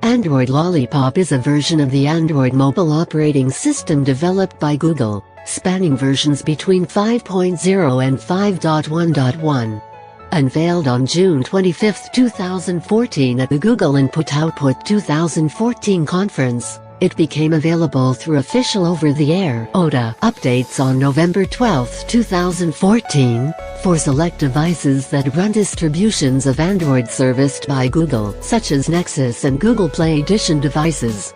Android Lollipop is a version of the Android mobile operating system developed by Google, spanning versions between 5.0 and 5.1.1. Unveiled on June 25, 2014 at the Google Input-Output 2014 conference, it became available through official over-the-air (OTA) updates on November 12, 2014, for select devices that run distributions of Android serviced by Google, such as Nexus and Google Play Edition devices.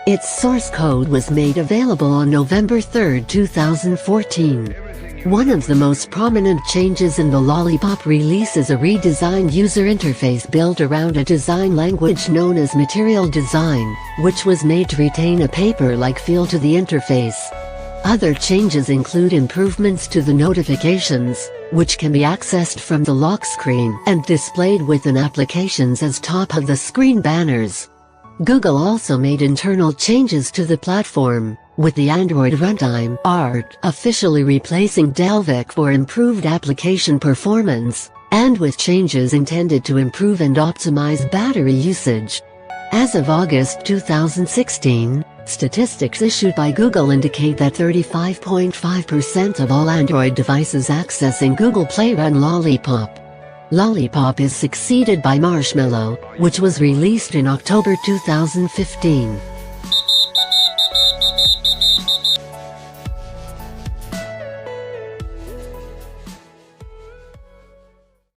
Its source code was made available on November 3, 2014. One of the most prominent changes in the Lollipop release is a redesigned user interface built around a design language known as Material Design, which was made to retain a paper-like feel to the interface. Other changes include improvements to the notifications, which can be accessed from the lock screen and displayed within applications as top-of-the-screen banners. Google also made internal changes to the platform, with the Android Runtime (ART) officially replacing Dalvik for improved application performance, and with changes intended to improve and optimize battery usage. As of August 2016, statistics issued by Google indicate that 35.5% of all Android devices accessing Google Play run Lollipop. Lollipop is succeeded by Marshmallow, which was released in October 2015.